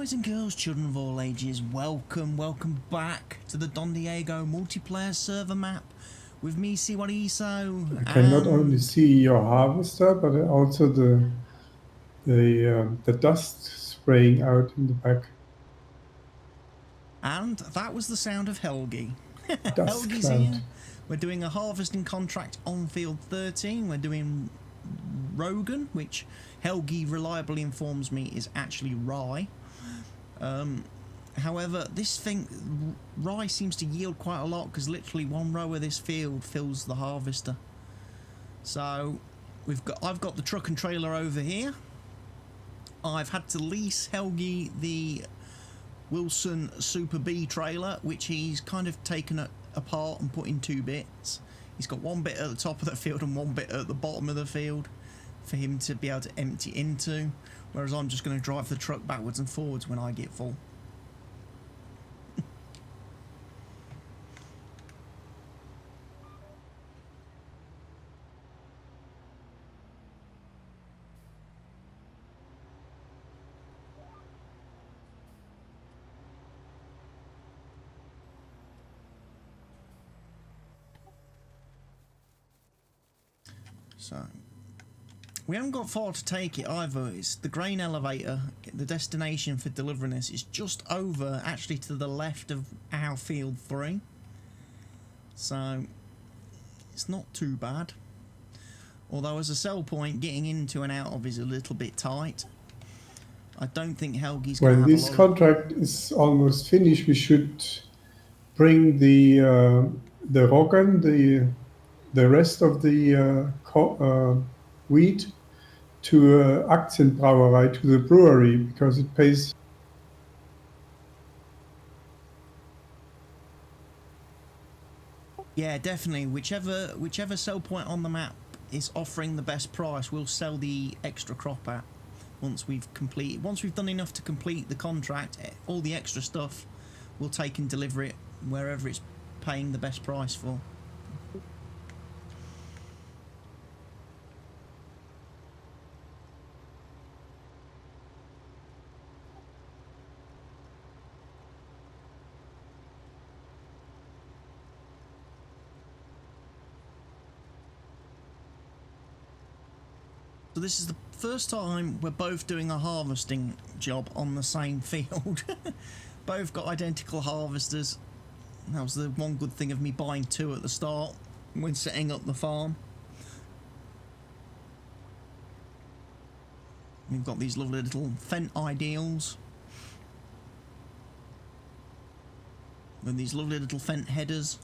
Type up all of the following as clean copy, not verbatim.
Boys and girls, children of all ages, welcome back to the Dondiego multiplayer server map with me, CWATTYESO. I can not only see your harvester, but also the dust spraying out in the back. And that was the sound of Helge. Dust Helge's cloud. here. We're doing a harvesting contract on field 13. We're doing Rogan, which Helge reliably informs me is actually rye. However, this thing, rye seems to yield quite a lot because literally one row of this field fills the harvester. So I've got the truck and trailer over here. I've had to lease Helge the Wilson Super B trailer, which he's kind of taken apart and put in two bits. He's got one bit at the top of the field and one bit at the bottom of the field for him to be able to empty into, whereas I'm just going to drive the truck backwards and forwards when I get full. So we haven't got far to take it either. It's the grain elevator. The destination for delivering this is just over, actually to the left of our field 3. So it's not too bad. Although as a sell point, getting into and out of is a little bit tight. I don't think Helge's going to have When this contract is almost finished, we should bring the Roggen, the rest of the wheat to Aktienbrauerei, to the brewery, because it pays. Yeah, definitely. Whichever sell point on the map is offering the best price, we'll sell the extra crop at. Once we've done enough to complete the contract, all the extra stuff we'll take and deliver it wherever it's paying the best price for. So this is the first time we're both doing a harvesting job on the same field. Both got identical harvesters. That was the one good thing of me buying 2 at the start when setting up the farm. We've got these lovely little Fendt ideals with these lovely little Fendt headers.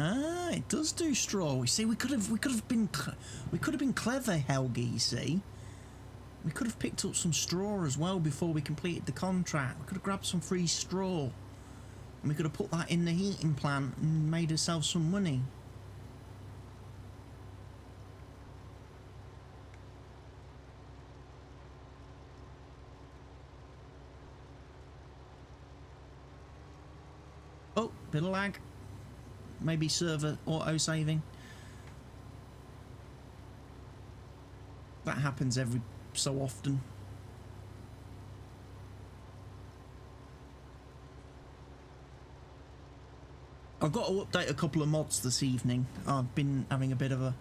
Ah, it does do straw. You see, we could have been clever, Helge. You see, we could have picked up some straw as well before we completed the contract. We could have grabbed some free straw, and we could have put that in the heating plant and made ourselves some money. Oh, bit of lag. Maybe server auto-saving. That happens every so often. I've got to update a couple of mods this evening. I've been having a bit of a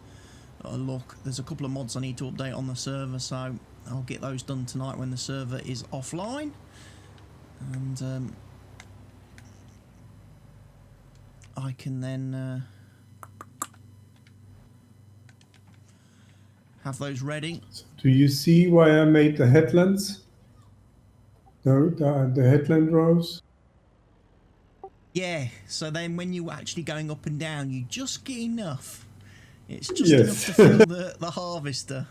look. There's a couple of mods I need to update on the server, so I'll get those done tonight when the server is offline. And I can then have those ready. So do you see why I made the headlands? The headland rows? Yeah, so then when you're actually going up and down, you just get enough. It's just Yes. enough to fill the harvester.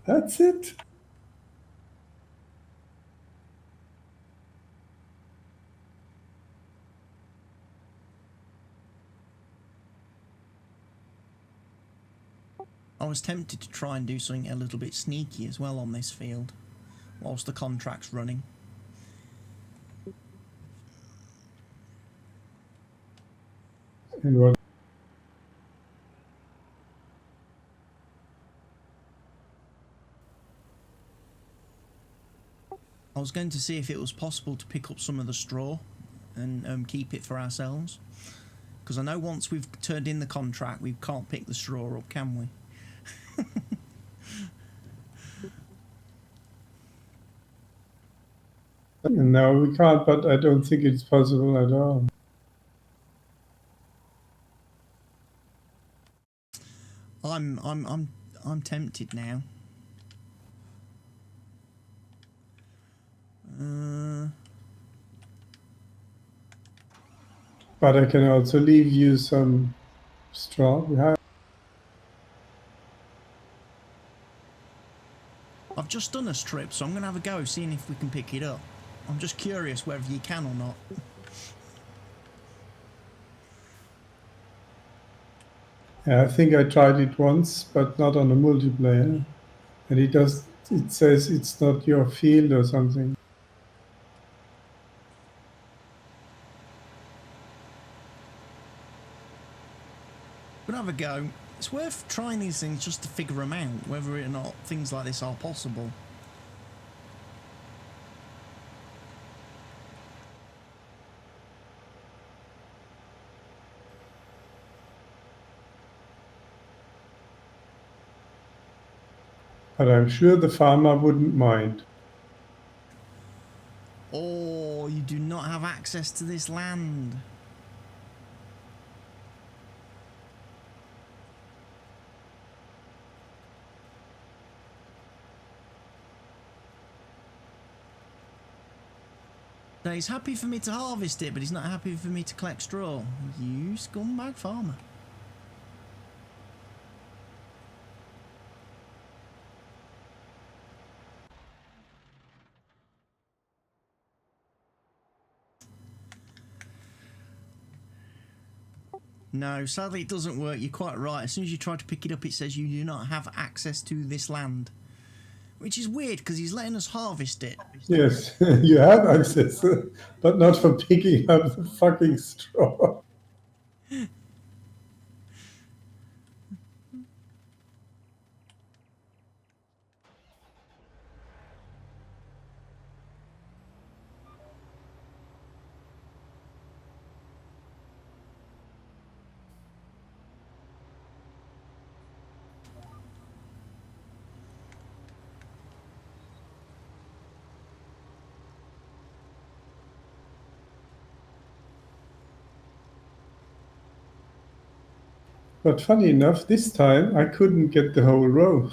That's it. I was tempted to try and do something a little bit sneaky as well on this field, whilst the contract's running. And what? I was going to see if it was possible to pick up some of the straw and keep it for ourselves. Because I know once we've turned in the contract, we can't pick the straw up, can we? No, we can't, but I don't think it's possible at all. I'm tempted now. But I can also leave you some straw. We have. I've just done a strip, so I'm going to have a go seeing if we can pick it up. I'm just curious whether you can or not. Yeah, I think I tried it once, but not on a multiplayer. And it says it's not your field or something. We'll have a go. It's worth trying these things just to figure them out, whether or not things like this are possible. But I'm sure the farmer wouldn't mind. Oh, you do not have access to this land. Now, he's happy for me to harvest it, but he's not happy for me to collect straw. You scumbag farmer. No, sadly it doesn't work. You're quite right. As soon as you try to pick it up, it says you do not have access to this land. Which is weird, because he's letting us harvest it. Yes, you have access, but not for picking up the fucking straw. But funny enough, this time I couldn't get the whole row.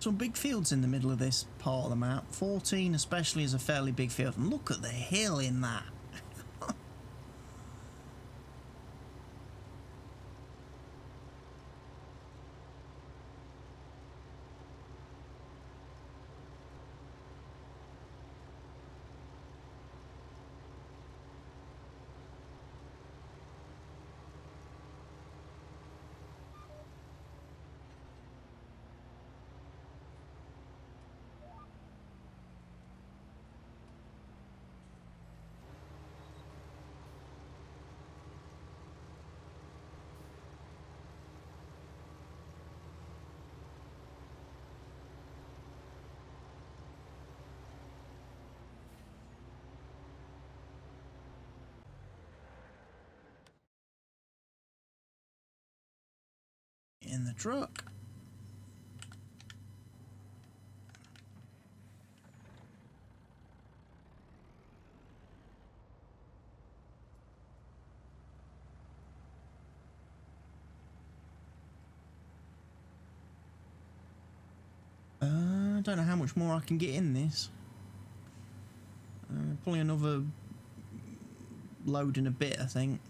Some big fields in the middle of this part of the map. 14 especially is a fairly big field. And look at the hill in that. in the truck. I don't know how much more I can get in this. Probably another load in a bit, I think.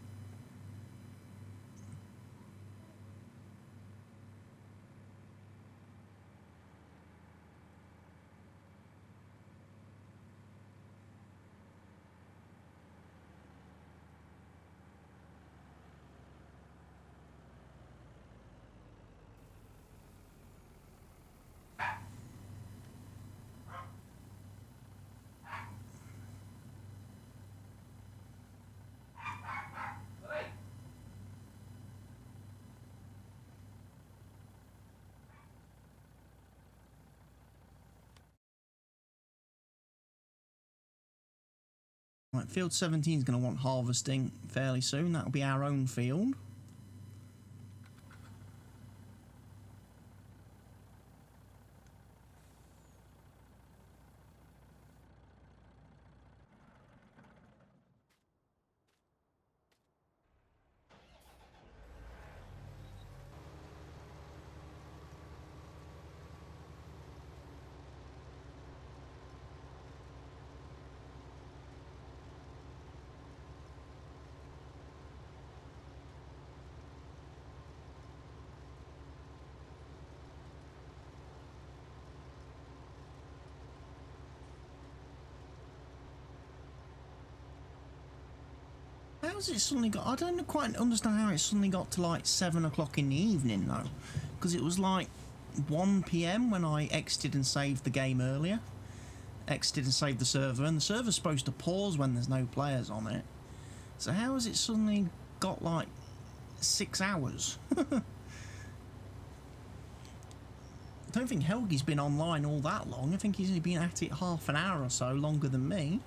Right, field 17 is going to want harvesting fairly soon. That'll be our own field. How's it suddenly got... I don't quite understand how it suddenly got to like 7 o'clock in the evening though. Because it was like 1 PM when I exited and saved the game earlier. Exited and saved the server, and the server's supposed to pause when there's no players on it. So how has it suddenly got like 6 hours? I don't think Helge's been online all that long. I think he's only been at it half an hour or so longer than me.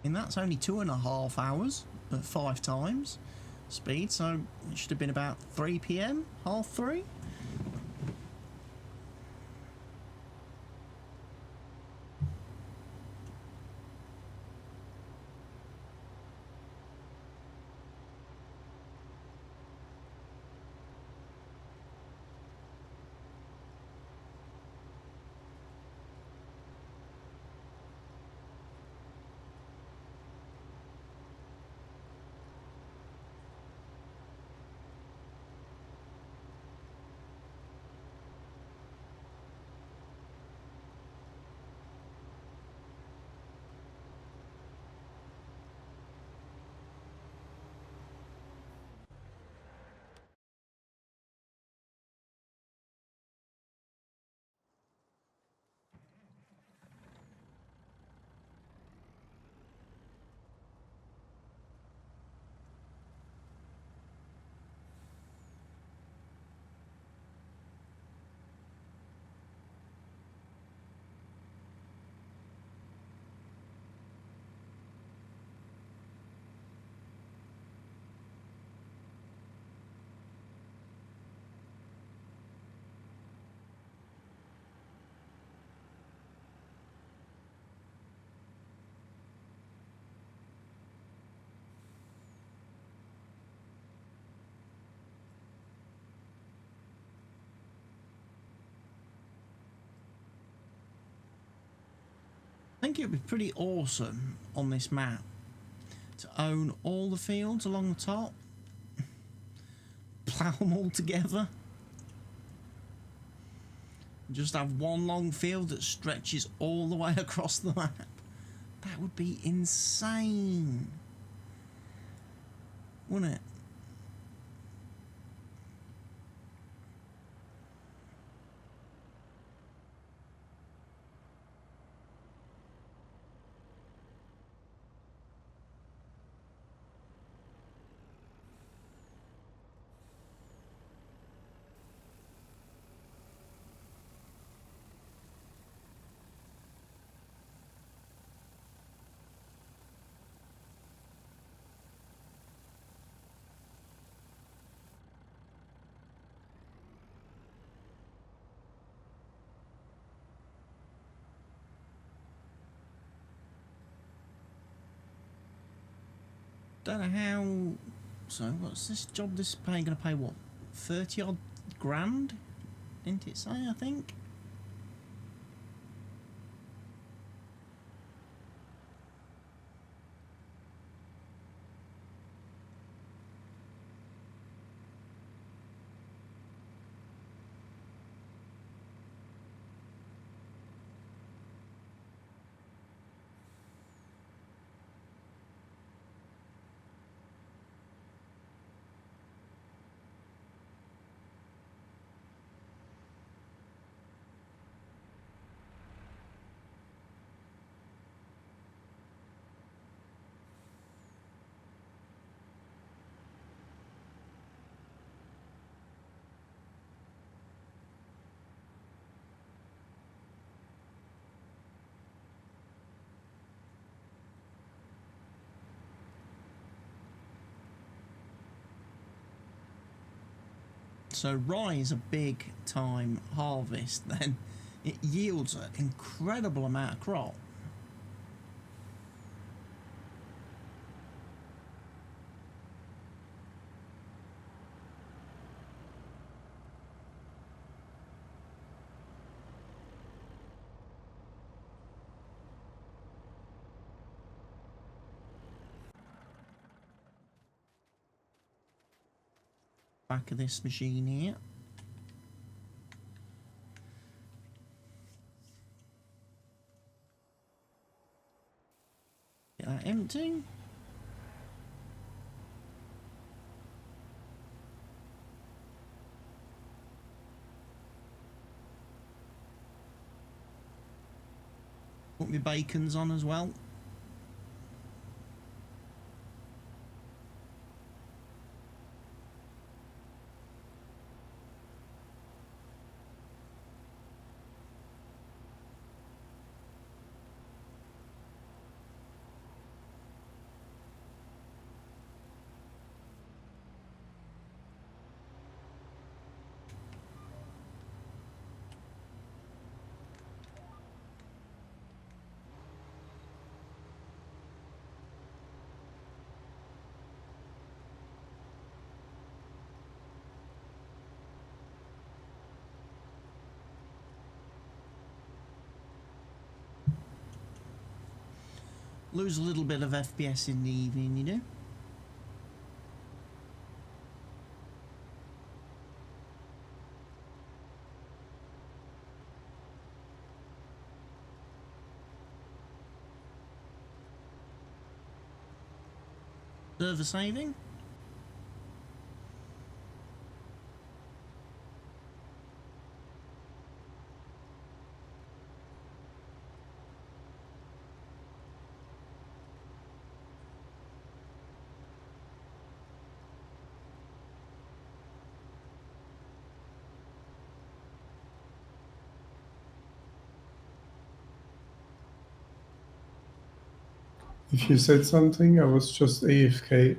And that's only 2.5 hours at 5 times speed, so it should have been about 3 PM, half 3. I think it would be pretty awesome on this map to own all the fields along the top, plough them all together, just have one long field that stretches all the way across the map. That would be insane, wouldn't it? don't know how. So what's this job? This paying going to pay what? 30 odd grand? Didn't it say? I think. So rye is a big time harvest then. It yields an incredible amount of crop. Back of this machine here. Get that empty. Put my bacons on as well. Lose a little bit of FPS in the evening, you know. Server saving. If you said something, I was just AFK.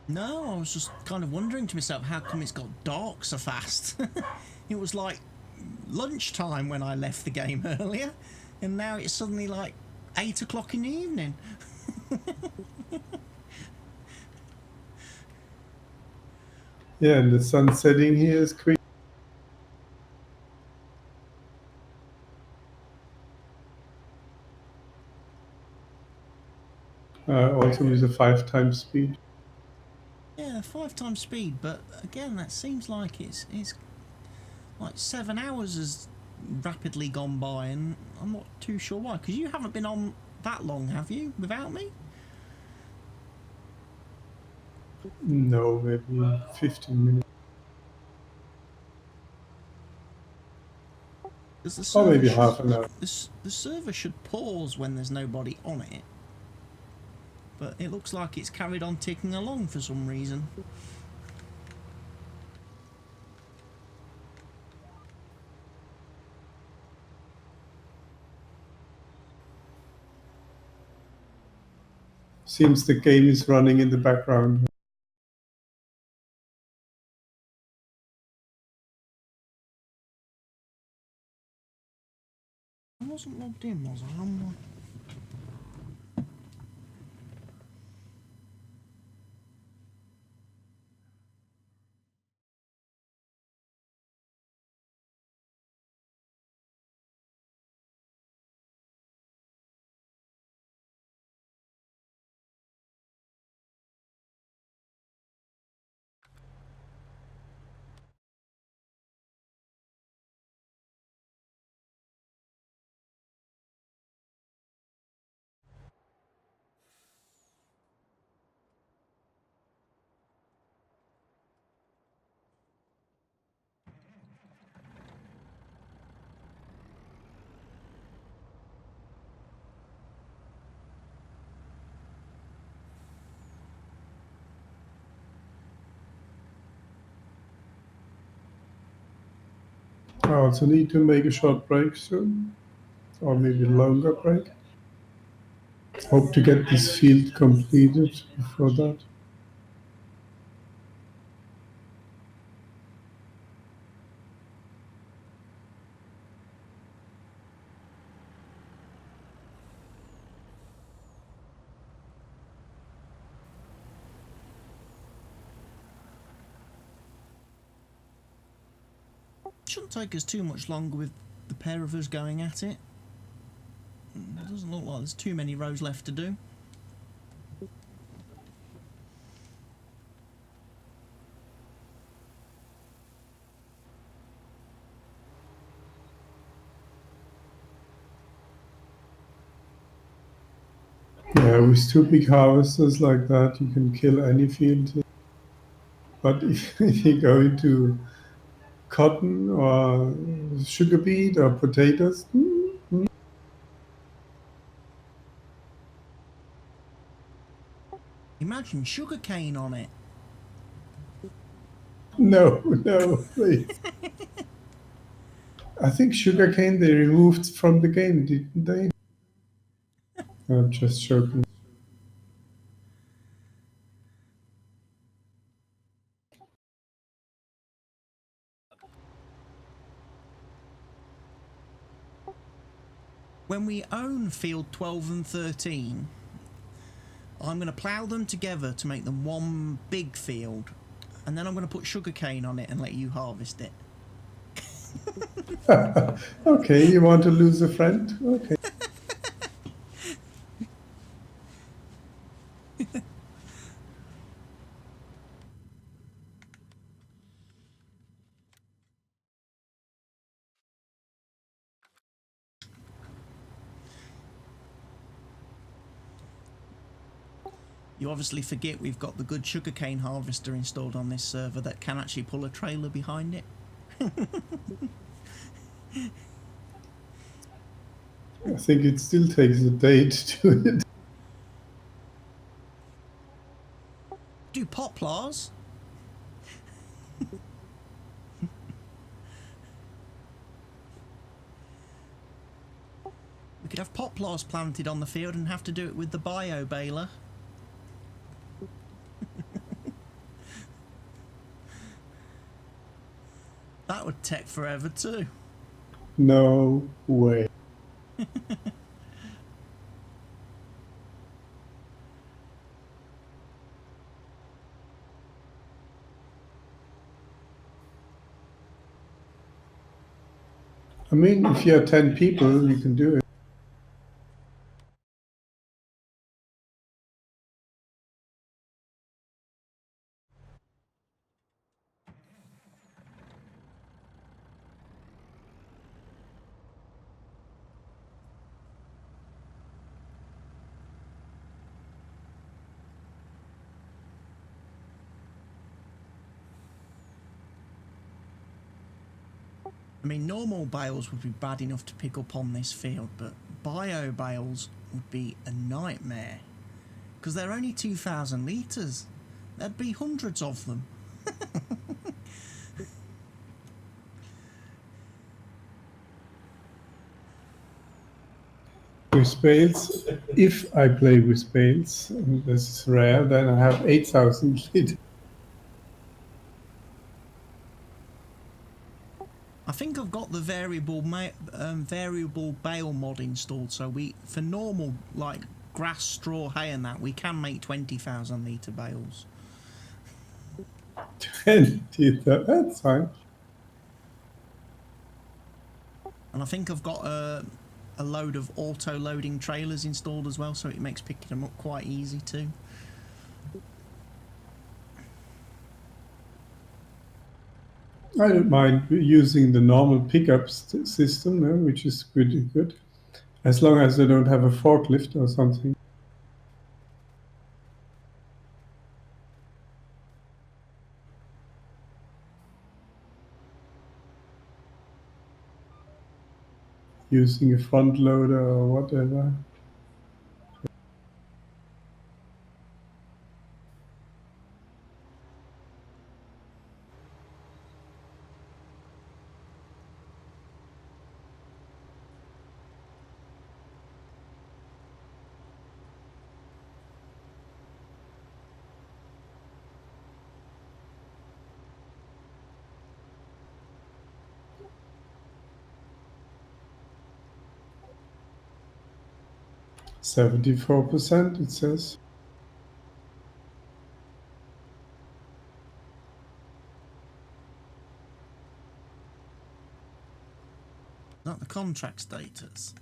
No, I was just kind of wondering to myself, how come it's got dark so fast? It was like lunchtime when I left the game earlier, and now it's suddenly like 8 o'clock in the evening. Yeah, and the sun setting here is quick. Also with a 5 times speed. Yeah, 5 times speed, but again, that seems like it's like 7 hours has rapidly gone by, and I'm not too sure why. Because you haven't been on that long, have you, without me? No, maybe 15 minutes. Or maybe half an hour. The server should pause when there's nobody on it, but it looks like it's carried on ticking along for some reason. Seems the game is running in the background. wasn't logged in, was I? I also need to make a short break soon, or maybe a longer break. Hope to get this field completed before that. Shouldn't take us too much longer with the pair of us going at it. It doesn't look like there's too many rows left to do. Yeah, with two big harvesters like that, you can kill any field. But if you go into cotton or sugar beet or potatoes, Imagine sugarcane on it. no, please. I think sugarcane they removed from the game, didn't they? I'm just joking. When we own field 12 and 13, I'm going to plough them together to make them one big field, and then I'm going to put sugarcane on it and let you harvest it. Okay, you want to lose a friend? Okay. You obviously forget we've got the good sugarcane harvester installed on this server that can actually pull a trailer behind it. I think it still takes a day to do it. Do poplars? We could have poplars planted on the field and have to do it with the bio baler. That would take forever too. No way. I mean, if you have 10 people, you can do it. I mean, normal bales would be bad enough to pick up on this field, but bio bales would be a nightmare. Because they're only 2,000 litres. There'd be hundreds of them. With bales, if I play with bales, and this is rare, then I have 8,000 liters. I think I've got the variable bale mod installed, so for normal like grass, straw, hay and that, we can make 20,000 litre bales. 20, that's fine. And I think I've got a load of auto-loading trailers installed as well, so it makes picking them up quite easy too. I don't mind using the normal pickup system, which is pretty good, as long as I don't have a forklift or something. Using a front loader or whatever. %, it says. Not the contract status.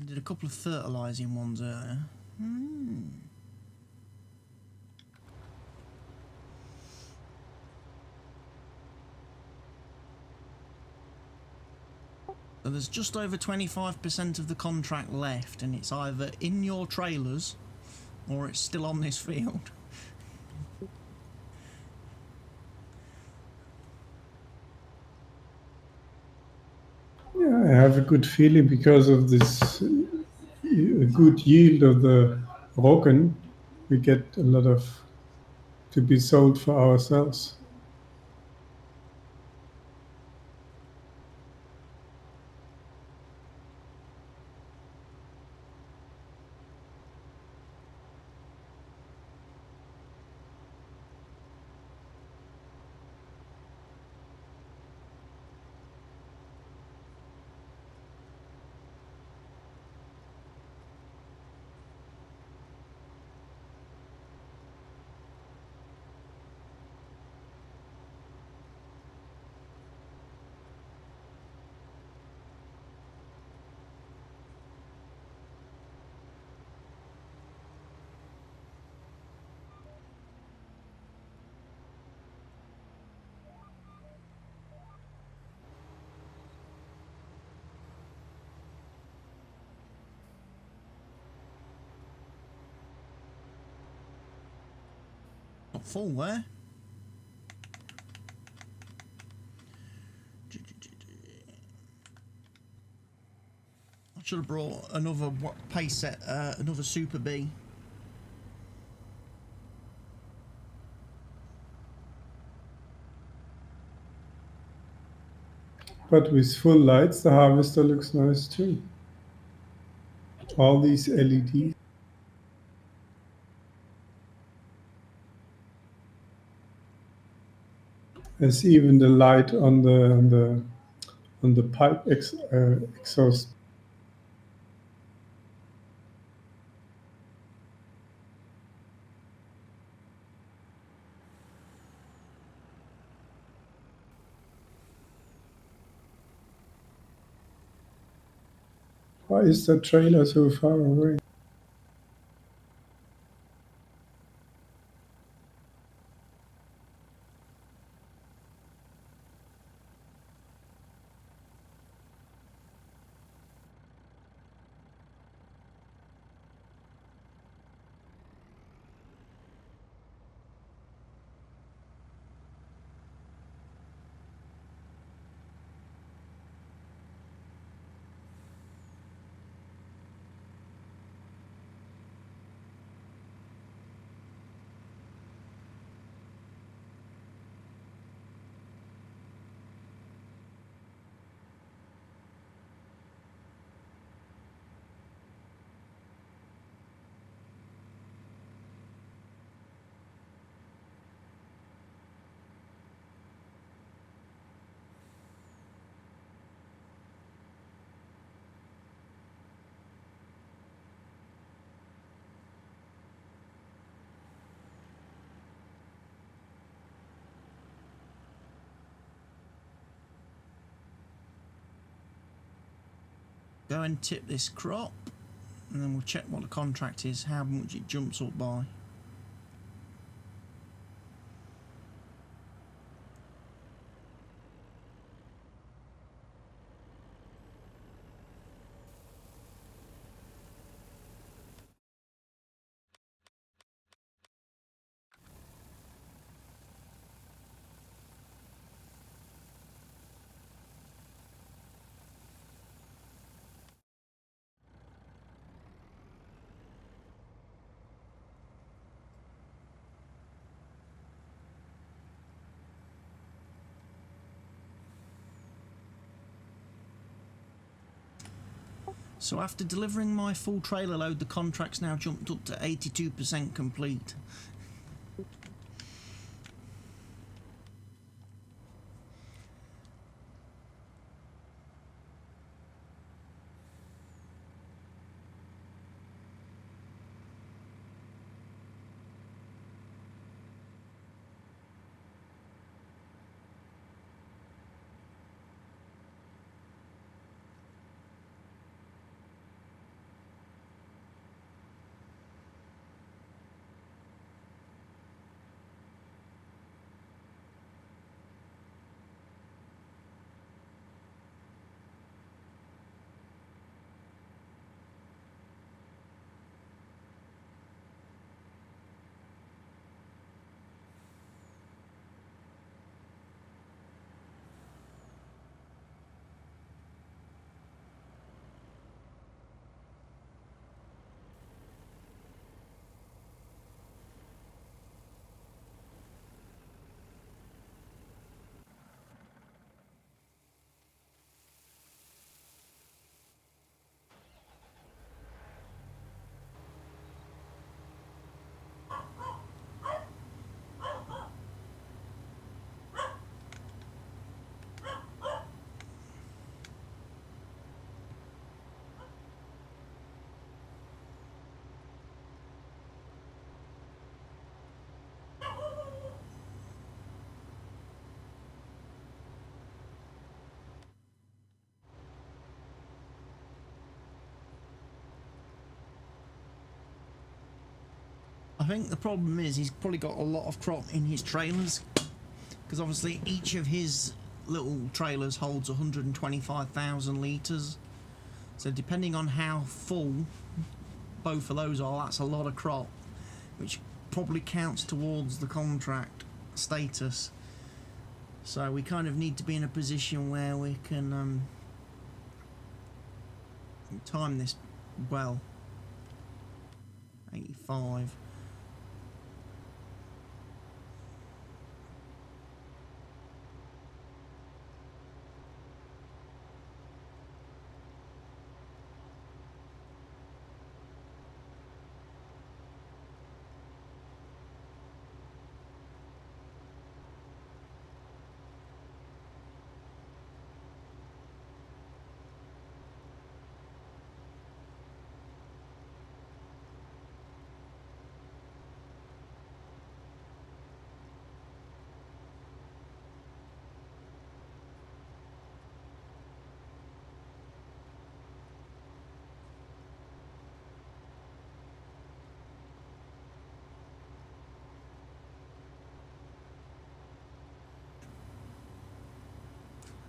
I did a couple of fertilising ones earlier. So there's just over 25% of the contract left, and it's either in your trailers or it's still on this field. Yeah, I have a good feeling because of this good yield of the Roggen. We get a lot of to be sold for ourselves. Not full there. I should have brought another pace set, another Super B. But with full lights, the harvester looks nice too. All these LEDs. There's even the light on the pipe exhaust. Why is the trailer so far away? go and tip this crop, and then we'll check what the contract is, how much it jumps up by. So after delivering my full trailer load, the contract's now jumped up to 82% complete. I think the problem is he's probably got a lot of crop in his trailers, because obviously each of his little trailers holds 125,000 litres. So depending on how full both of those are, that's a lot of crop, which probably counts towards the contract status. So we kind of need to be in a position where we can time this well. 85.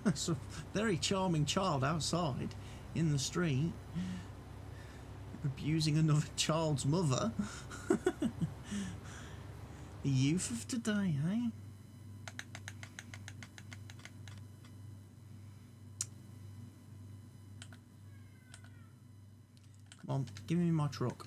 That's a very charming child outside in the street abusing another child's mother. The youth of today, eh? Come on, give me my truck.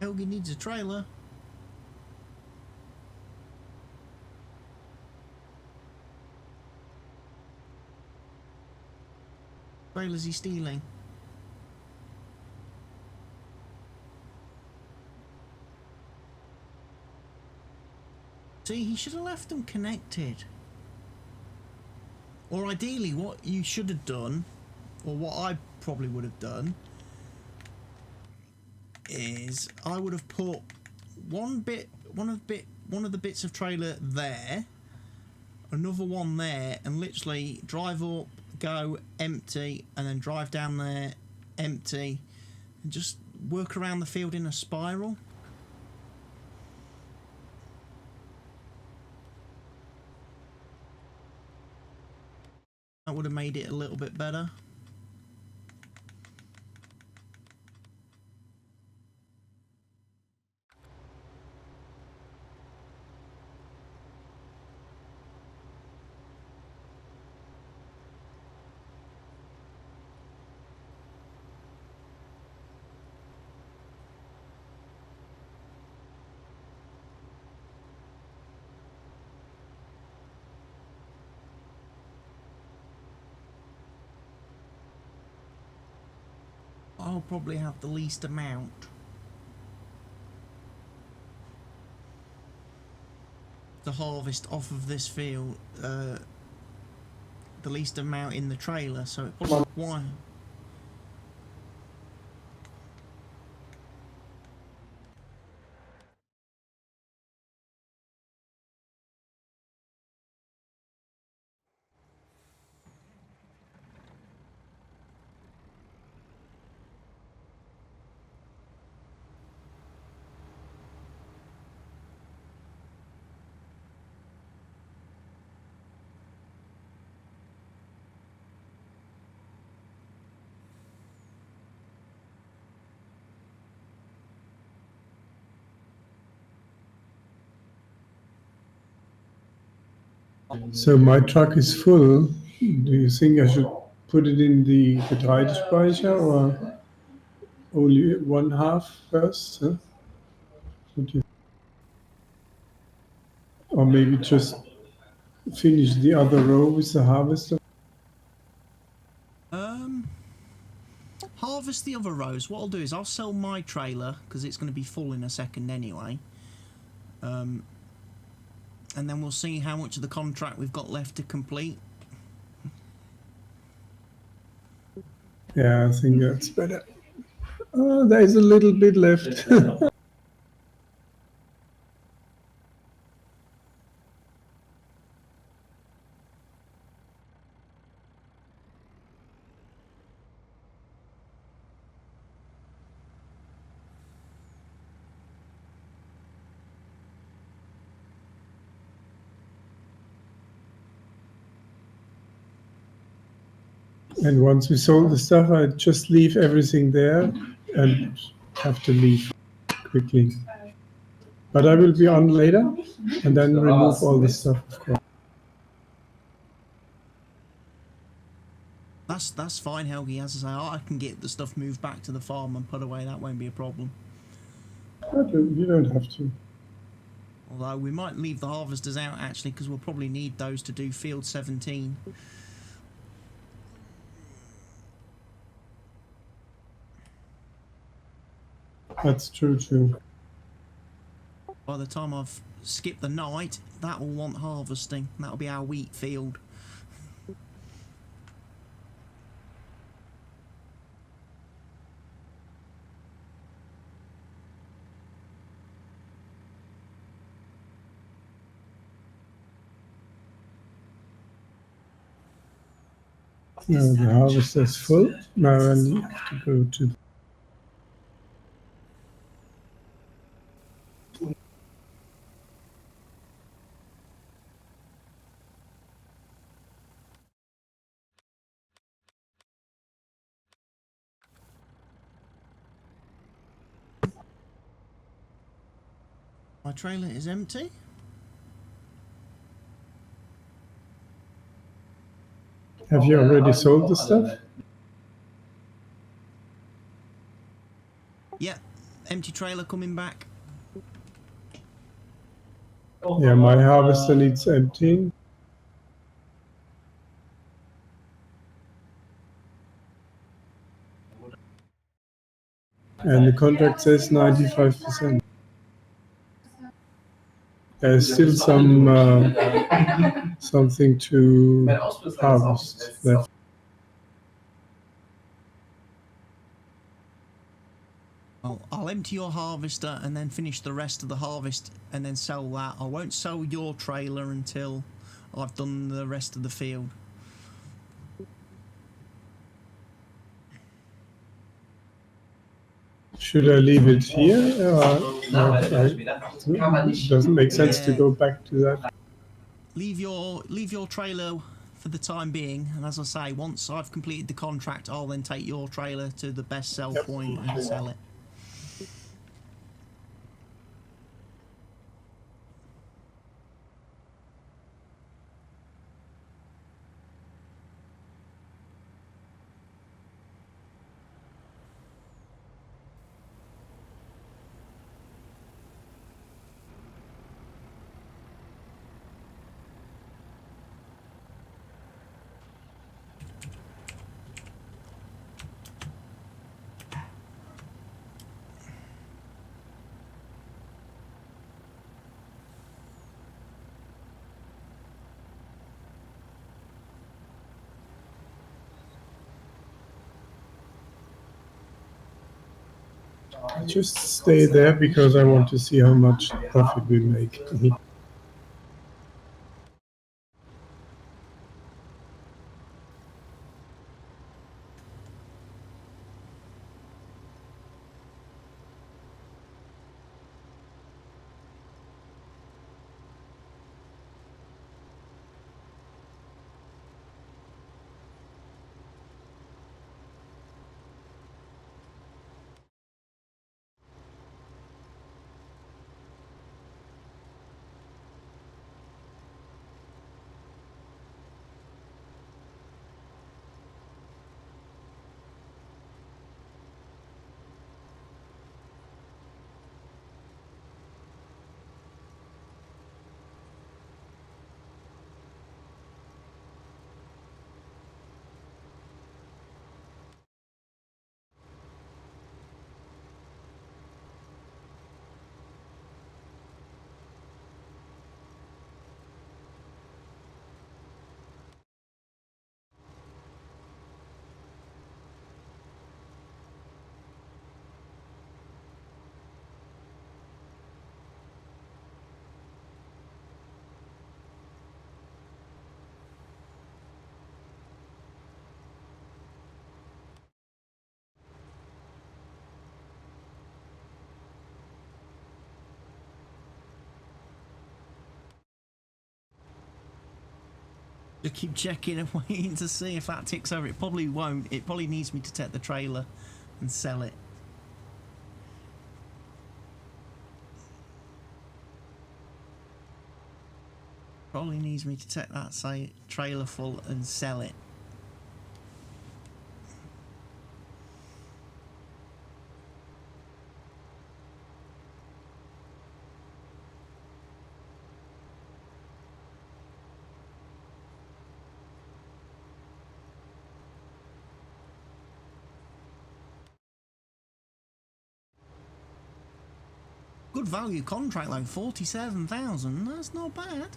Helge needs a trailer. Trailer's he stealing? See, he should have left them connected. Or ideally, what you should have done, or what I probably would have done, is I would have put one of the bits of trailer there, another one there, and literally drive up, go empty, and then drive down there empty, and just work around the field in a spiral. That would have made it a little bit better. I'll probably have the least amount. To harvest off of this field, the least amount in the trailer, so it probably why. So my truck is full. Do you think I should put it in the Getreidespeicher or only one half first? Huh? What do you, or maybe just finish the other row with the harvester? Harvest the other rows. What I'll do is I'll sell my trailer because it's going to be full in a second anyway. And then we'll see how much of the contract we've got left to complete. Yeah, I think that's better. Oh, there is a little bit left. And once we sold the stuff, I just leave everything there and have to leave quickly. But I will be on later and then remove all the stuff, of course. That's fine, Helge. As I say, I can get the stuff moved back to the farm and put away. That won't be a problem. You don't have to. Although we might leave the harvesters out actually, because we'll probably need those to do field 17. That's true, too. By the time I've skipped the night, that will want harvesting. That'll be our wheat field. Now the harvester is full. Now I have to go to. My trailer is empty. Have you already sold the stuff? Yeah, empty trailer coming back? Yeah, my harvester needs emptying. And the contract says 95%. There's still some something to harvest left. Well, I'll empty your harvester and then finish the rest of the harvest and then sell that. I won't sell your trailer until I've done the rest of the field. Should I leave it here? It doesn't make sense to go back to that. Leave your trailer for the time being, and as I say, once I've completed the contract, I'll then take your trailer to the best sell point and sell it. I just stay there because I want to see how much profit we make. I keep checking and waiting to see if that ticks over. It probably won't. It probably needs me to take the trailer and sell it. Probably needs me to take that, say, trailer full and sell it. Good value contract though, 47,000. That's not bad.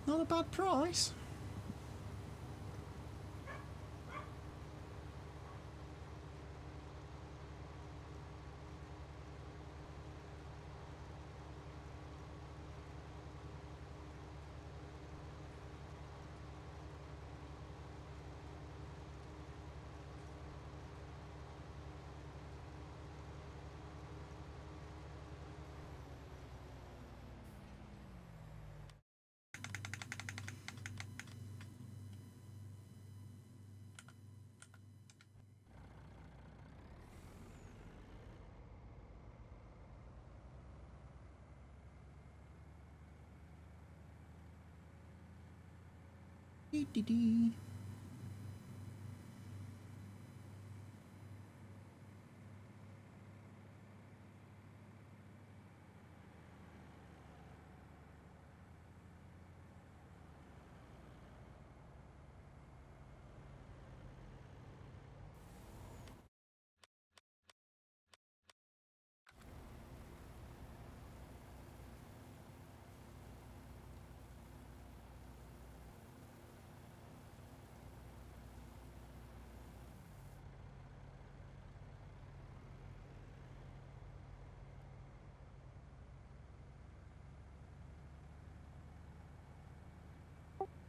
Not a bad price. Dee-dee-dee.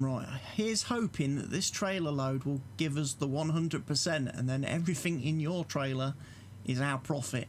Right, here's hoping that this trailer load will give us the 100% and then everything in your trailer is our profit.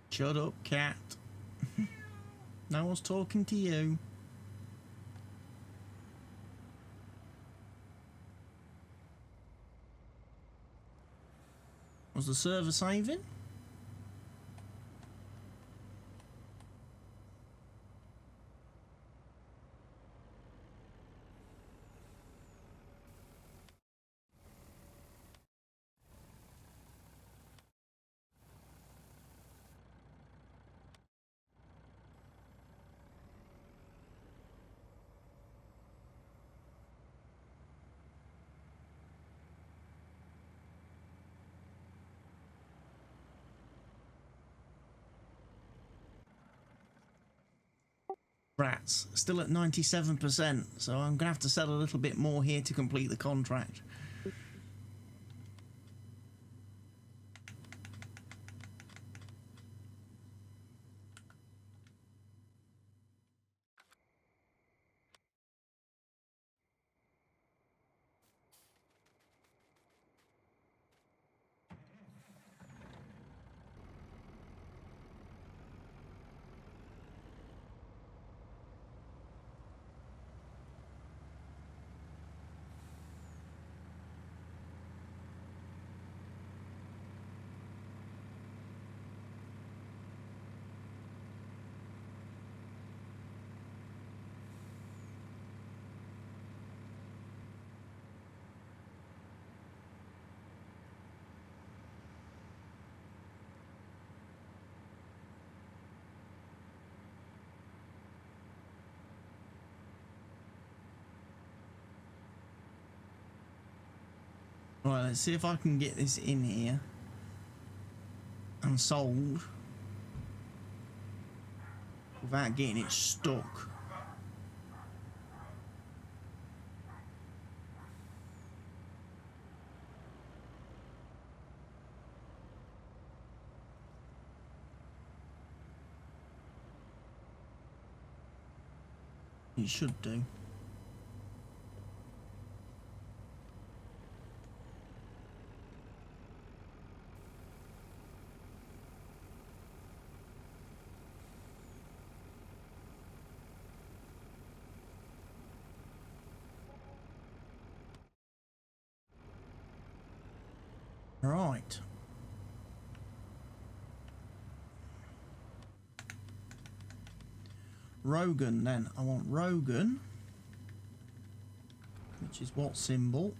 Shut up, cat. No one's talking to you. Was the server saving? Rats, still at 97%, so I'm going to have to sell a little bit more here to complete the contract. Right, let's see if I can get this in here and sold without getting it stuck. It should do. Right. Rogan then. I want Rogan, which is what symbol?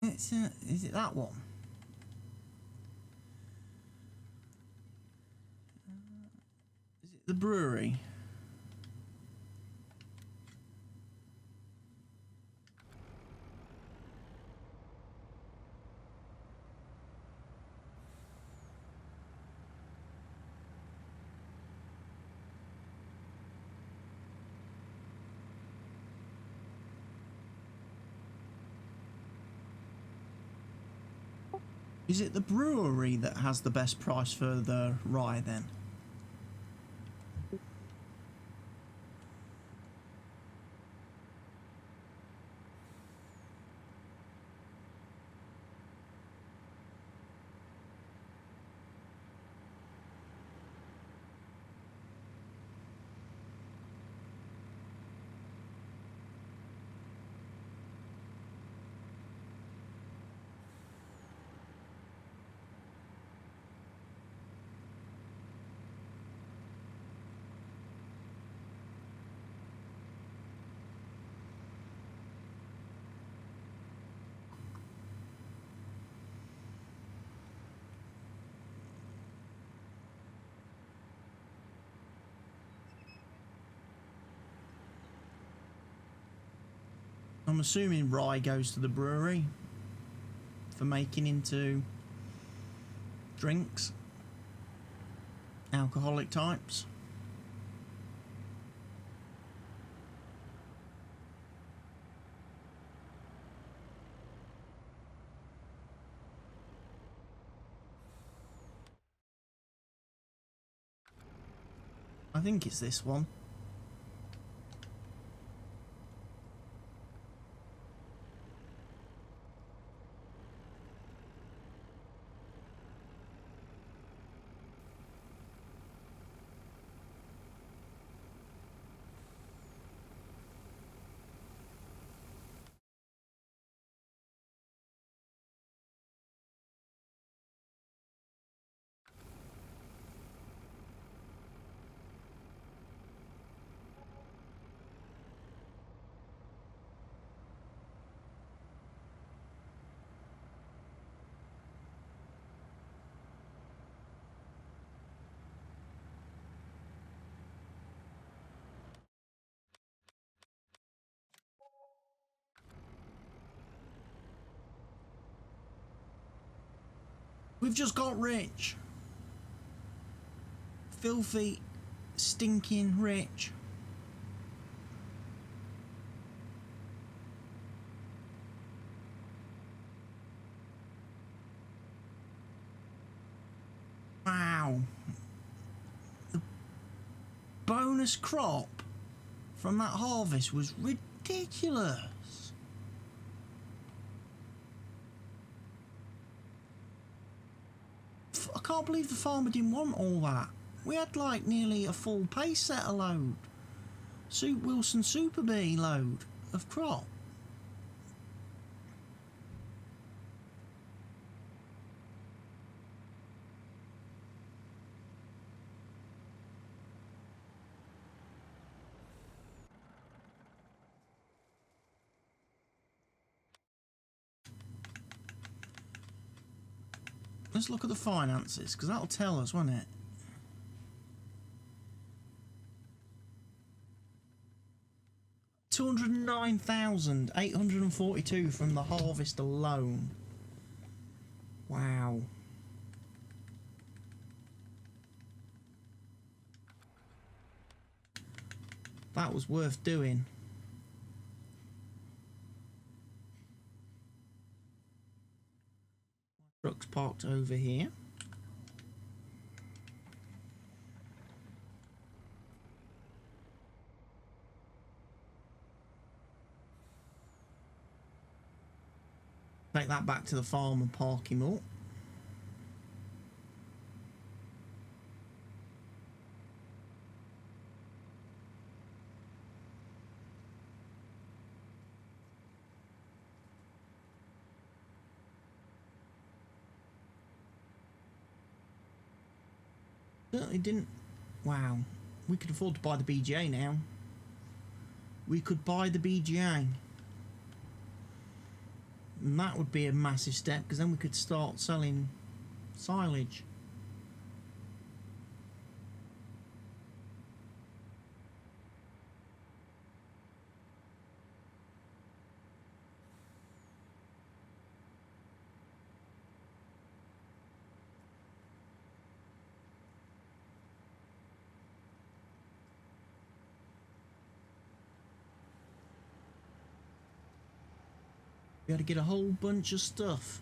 Is it that one? Is it the brewery? Is it the brewery that has the best price for the rye then? I'm assuming rye goes to the brewery for making into drinks, alcoholic types. I think it's this one. We've just got rich. Filthy, stinking rich. Wow. The bonus crop from that harvest was ridiculous. I can't believe the farmer didn't want all that. We had like nearly a full pace setter load. Wilson Super Bee load of crop. Let's look at the finances, because that'll tell us, won't it? $209,842 from the harvest alone. Wow. That was worth doing. Truck's parked over here. Take that back to the farm and park him up. Certainly didn't. Wow. We could afford to buy the BGA now. We could buy the BGA. And that would be a massive step, because then we could start selling silage. We had to get a whole bunch of stuff.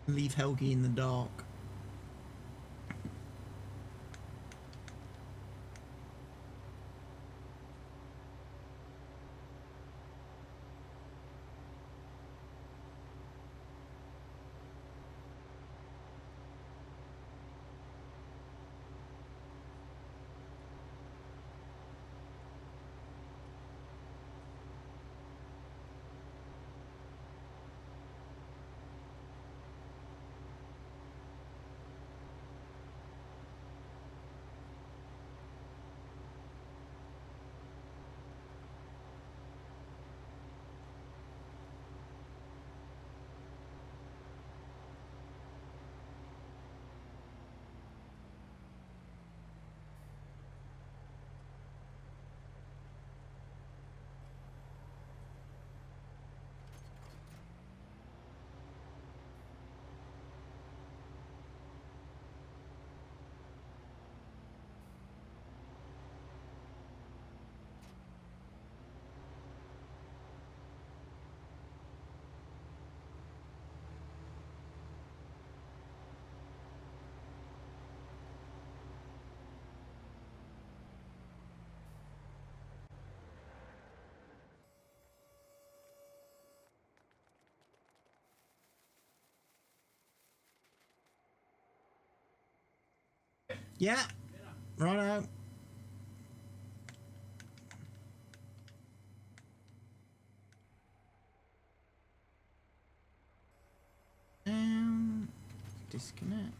Leave Helge in the dark. Yeah, righto. And disconnect.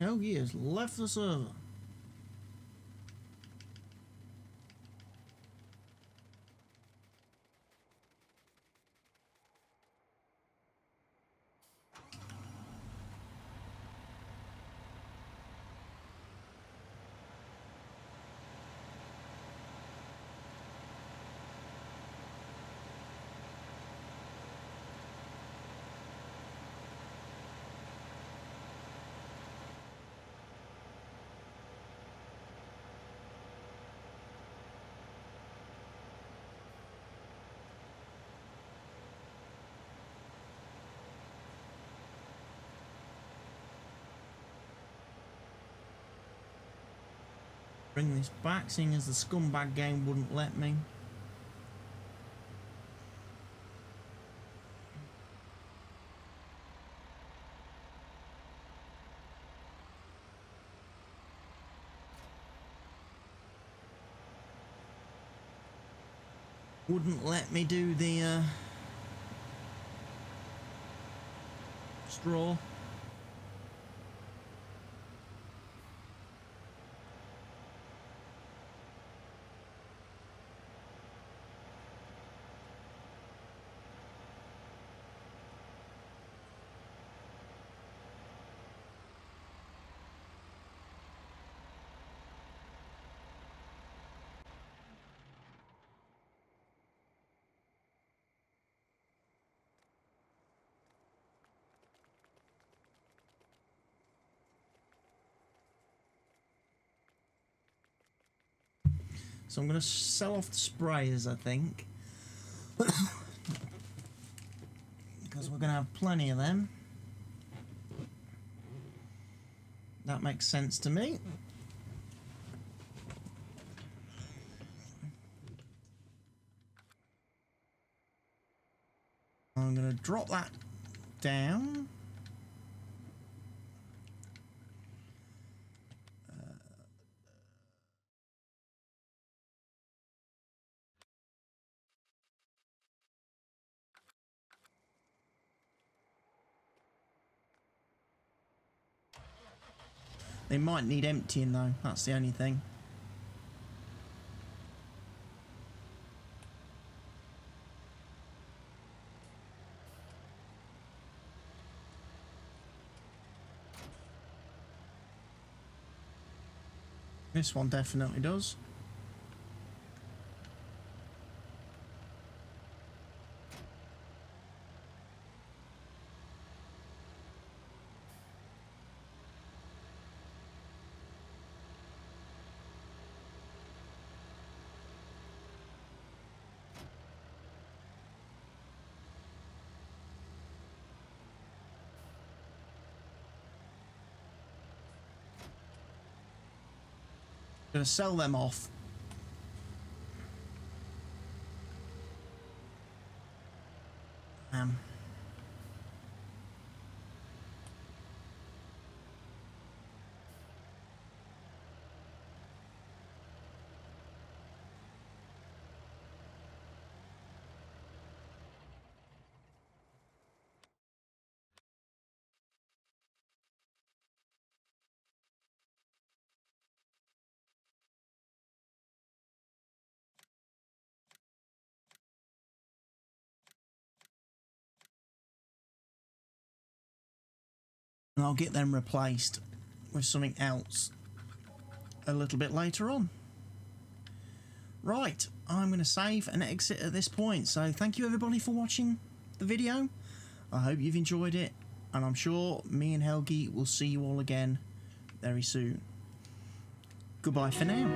Helge has left the server. Bring this back, seeing as the scumbag game wouldn't let me. Wouldn't let me do the straw. So I'm going to sell off the sprayers, I think. Because we're going to have plenty of them. That makes sense to me. I'm going to drop that down. They might need emptying though, that's the only thing. This one definitely does. Gonna sell them off. And I'll get them replaced with something else a little bit later on. Right, I'm going to save and exit at this point. So thank you everybody for watching the video. I hope you've enjoyed it, and I'm sure me and Helge will see you all again very soon. Goodbye for now.